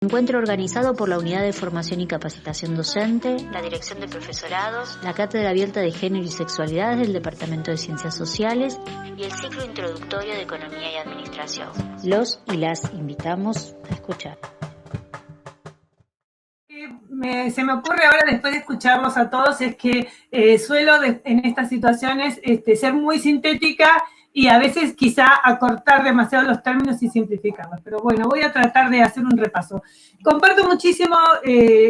Encuentro organizado por la Unidad de Formación y Capacitación Docente, la Dirección de Profesorados, la Cátedra Abierta de Género y Sexualidades del Departamento de Ciencias Sociales y el ciclo introductorio de Economía y Administración. Los y las invitamos a escuchar. Se me ocurre ahora, después de escucharlos a todos, es que suelo en estas situaciones ser muy sintética y a veces quizá acortar demasiado los términos y simplificarlos. Pero bueno, voy a tratar de hacer un repaso. Comparto muchísimo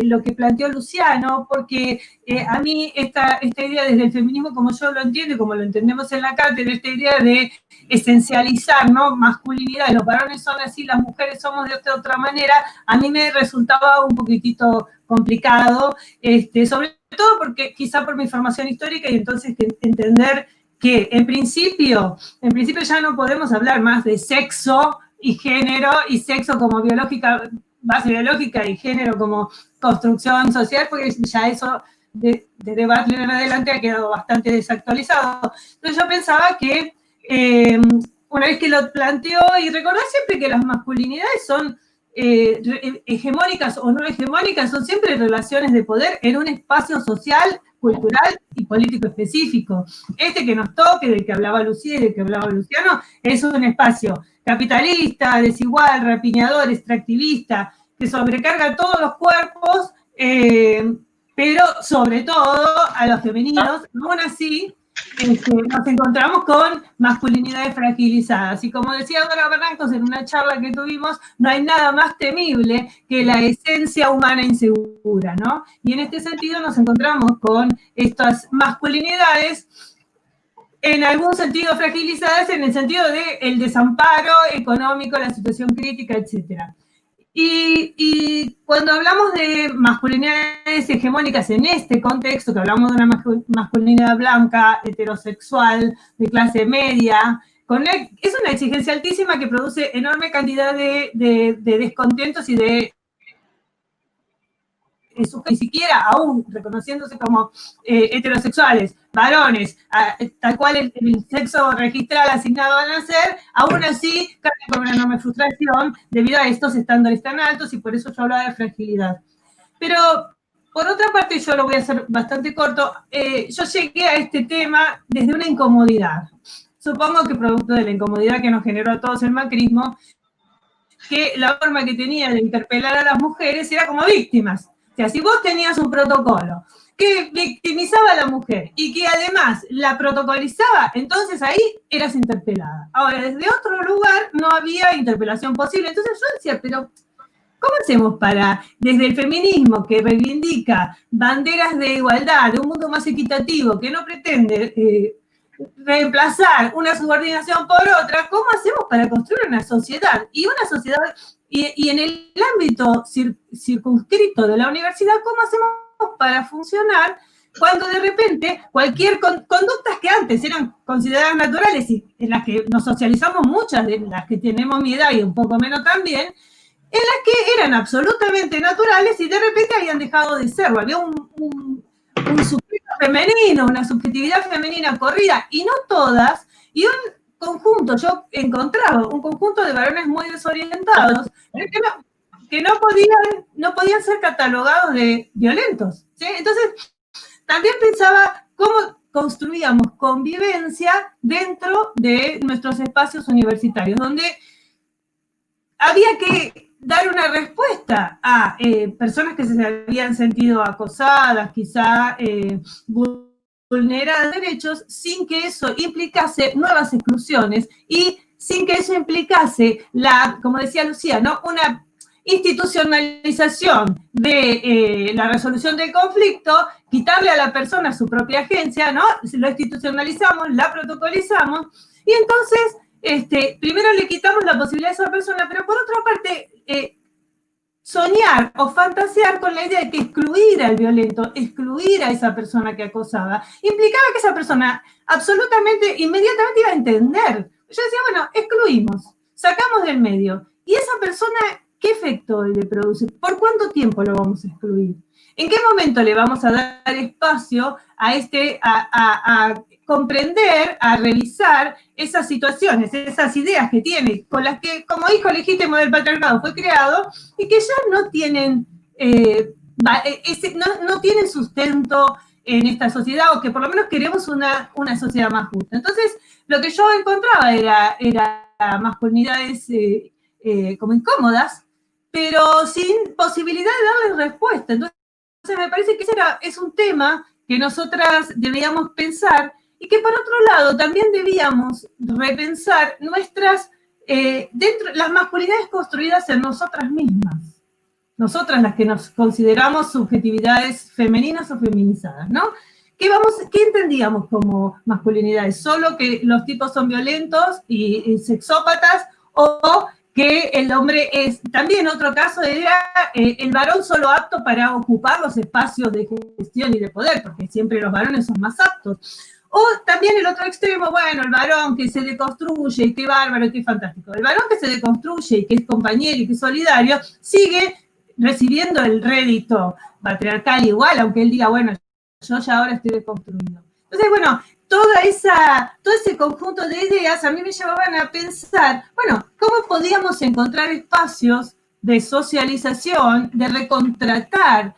lo que planteó Luciano, porque a mí esta idea desde el feminismo, como yo lo entiendo y como lo entendemos en la cátedra, esta idea de esencializar, ¿no? Masculinidad, los varones son así, las mujeres somos de otra manera, a mí me resultaba un poquitito complicado, sobre todo porque quizá por mi formación histórica y entonces entender que en principio ya no podemos hablar más de sexo y género, y sexo como base biológica y género como construcción social, porque ya eso desde Butler en adelante ha quedado bastante desactualizado. Entonces yo pensaba que una vez que lo planteó, y recordar siempre que las masculinidades son hegemónicas o no hegemónicas, son siempre relaciones de poder en un espacio social, cultural y político específico. Que nos toque, del que hablaba Lucía y del que hablaba Luciano, es un espacio capitalista, desigual, rapiñador, extractivista, que sobrecarga todos los cuerpos, pero sobre todo a los femeninos. Aún así, nos encontramos con masculinidades fragilizadas. Y como decía Dora Barrancos en una charla que tuvimos, no hay nada más temible que la esencia humana insegura, ¿no? Y en este sentido nos encontramos con estas masculinidades en algún sentido fragilizadas, en el sentido del desamparo económico, la situación crítica, etcétera. Y cuando hablamos de masculinidades hegemónicas en este contexto, que hablamos de una masculinidad blanca, heterosexual, de clase media, es una exigencia altísima que produce enorme cantidad de descontentos y de ni siquiera aún reconociéndose como heterosexuales, varones, tal cual el sexo registral asignado a nacer, aún así cargan con una enorme frustración debido a estos estándares tan altos, y por eso yo hablaba de fragilidad. Pero por otra parte, yo lo voy a hacer bastante corto, yo llegué a este tema desde una incomodidad, supongo que producto de la incomodidad que nos generó a todos el macrismo, que la forma que tenía de interpelar a las mujeres era como víctimas. O sea, si vos tenías un protocolo que victimizaba a la mujer y que además la protocolizaba, entonces ahí eras interpelada. Ahora, desde otro lugar no había interpelación posible. Entonces yo decía, pero ¿cómo hacemos para, desde el feminismo que reivindica banderas de igualdad, de un mundo más equitativo, que no pretende reemplazar una subordinación por otra, ¿cómo hacemos para construir una sociedad? Y una sociedad, y en el ámbito circunscrito de la universidad, ¿cómo hacemos para funcionar cuando de repente cualquier conductas que antes eran consideradas naturales y en las que nos socializamos muchas de las que tenemos mi edad y un poco menos también, en las que eran absolutamente naturales y de repente habían dejado de serlo? Había un sujeto femenino, una subjetividad femenina corrida, y no todas, y un conjunto, yo encontraba un conjunto de varones muy desorientados, que no podían ser catalogados de violentos, ¿sí? Entonces, también pensaba cómo construíamos convivencia dentro de nuestros espacios universitarios, donde había que dar una respuesta a personas que se habían sentido acosadas, quizá vulneradas derechos, sin que eso implicase nuevas exclusiones y sin que eso implicase como decía Lucía, ¿no? Una institucionalización de la resolución del conflicto, quitarle a la persona su propia agencia, ¿no? Lo institucionalizamos, la protocolizamos, y entonces primero le quitamos la posibilidad a esa persona, pero por otra parte, soñar o fantasear con la idea de que excluir al violento, excluir a esa persona que acosaba, implicaba que esa persona absolutamente, inmediatamente iba a entender. Yo decía, bueno, excluimos, sacamos del medio, y esa persona ¿qué efecto le produce? ¿Por cuánto tiempo lo vamos a excluir? ¿En qué momento le vamos a dar espacio a comprender, a revisar esas situaciones, esas ideas que tiene, con las que como hijo legítimo del patriarcado fue creado, y que ya no tienen, no tienen sustento en esta sociedad, o que por lo menos queremos una sociedad más justa? Entonces, lo que yo encontraba era masculinidades como incómodas, pero sin posibilidad de darles respuesta. Entonces, me parece que es un tema que nosotras debíamos pensar, y que por otro lado también debíamos repensar nuestras, las masculinidades construidas en nosotras mismas. Nosotras las que nos consideramos subjetividades femeninas o feminizadas, ¿no? ¿Qué entendíamos como masculinidades? ¿Solo que los tipos son violentos y sexópatas, o que el hombre es? También otro caso era el varón solo apto para ocupar los espacios de gestión y de poder, porque siempre los varones son más aptos. O también el otro extremo, bueno, el varón que se deconstruye, y qué bárbaro, y qué fantástico. El varón que se deconstruye y que es compañero y que es solidario, sigue recibiendo el rédito patriarcal igual, aunque él diga, bueno, yo ya ahora estoy deconstruido. Entonces, bueno, todo ese conjunto de ideas a mí me llevaban a pensar, bueno, ¿cómo podíamos encontrar espacios de socialización, de recontratar,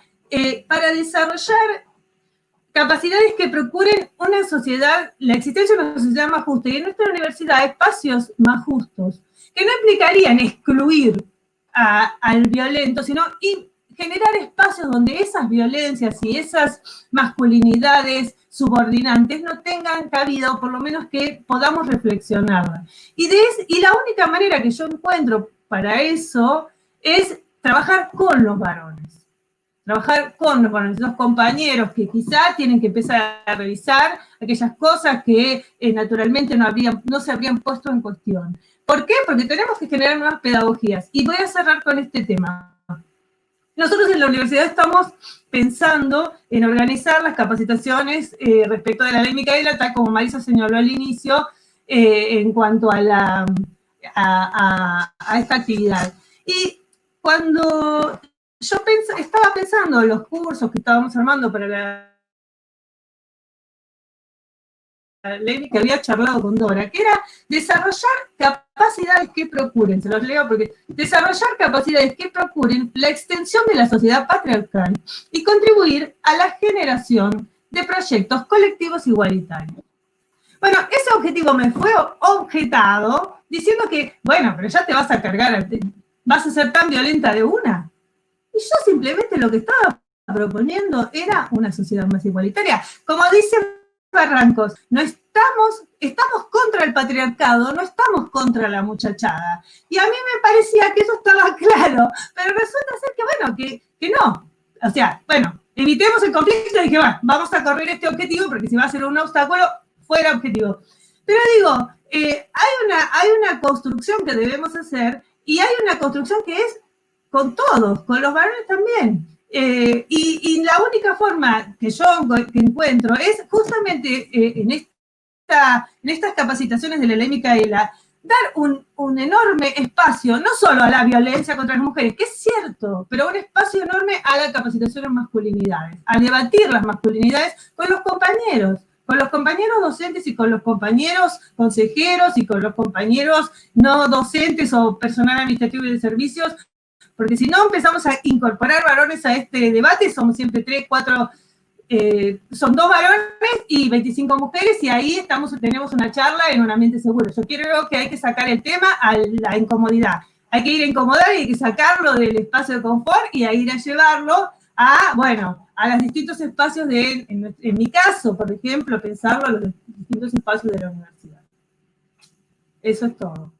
para desarrollar capacidades que procuren una sociedad, la existencia de una sociedad más justa, y en nuestra universidad espacios más justos, que no implicarían excluir al violento, sino generar espacios donde esas violencias y esas masculinidades subordinantes no tengan cabida, o por lo menos que podamos reflexionarlas. Y la única manera que yo encuentro para eso es trabajar con los varones. Trabajar con los compañeros que quizá tienen que empezar a revisar aquellas cosas que naturalmente no se habrían puesto en cuestión. ¿Por qué? Porque tenemos que generar nuevas pedagogías. Y voy a cerrar con este tema. Nosotros en la universidad estamos pensando en organizar las capacitaciones respecto de la ley Micaela, tal como Marisa señaló al inicio, en cuanto a esta actividad. Y cuando yo estaba pensando en los cursos que estábamos armando para la ley, que había charlado con Dora, que era desarrollar capacidades que procuren, se los leo porque, desarrollar capacidades que procuren la extensión de la sociedad patriarcal y contribuir a la generación de proyectos colectivos igualitarios. Bueno, ese objetivo me fue objetado diciendo que, bueno, pero ya te vas a cargar, vas a ser tan violenta de una. Y yo simplemente lo que estaba proponiendo era una sociedad más igualitaria. Como dice Barrancos, no estamos contra el patriarcado, no estamos contra la muchachada. Y a mí me parecía que eso estaba claro, pero resulta ser que, bueno, que no. O sea, bueno, evitemos el conflicto, y dije, bueno, vamos a correr este objetivo, porque si va a ser un obstáculo, fuera objetivo. Pero digo, hay una construcción que debemos hacer, y hay una construcción que es con todos, con los varones también. Y la única forma que yo encuentro es justamente en estas capacitaciones de la ley Micaela, dar un enorme espacio, no solo a la violencia contra las mujeres, que es cierto, pero un espacio enorme a la capacitación en masculinidades, a debatir las masculinidades con los compañeros docentes y con los compañeros consejeros y con los compañeros no docentes o personal administrativo y de servicios, porque si no empezamos a incorporar varones a este debate, somos siempre 3, 4, son 2 varones y 25 mujeres, y ahí tenemos una charla en un ambiente seguro. Yo creo que hay que sacar el tema a la incomodidad. Hay que ir a incomodar y hay que sacarlo del espacio de confort y a ir a llevarlo a los distintos espacios en mi caso, por ejemplo, pensarlo a los distintos espacios de la universidad. Eso es todo.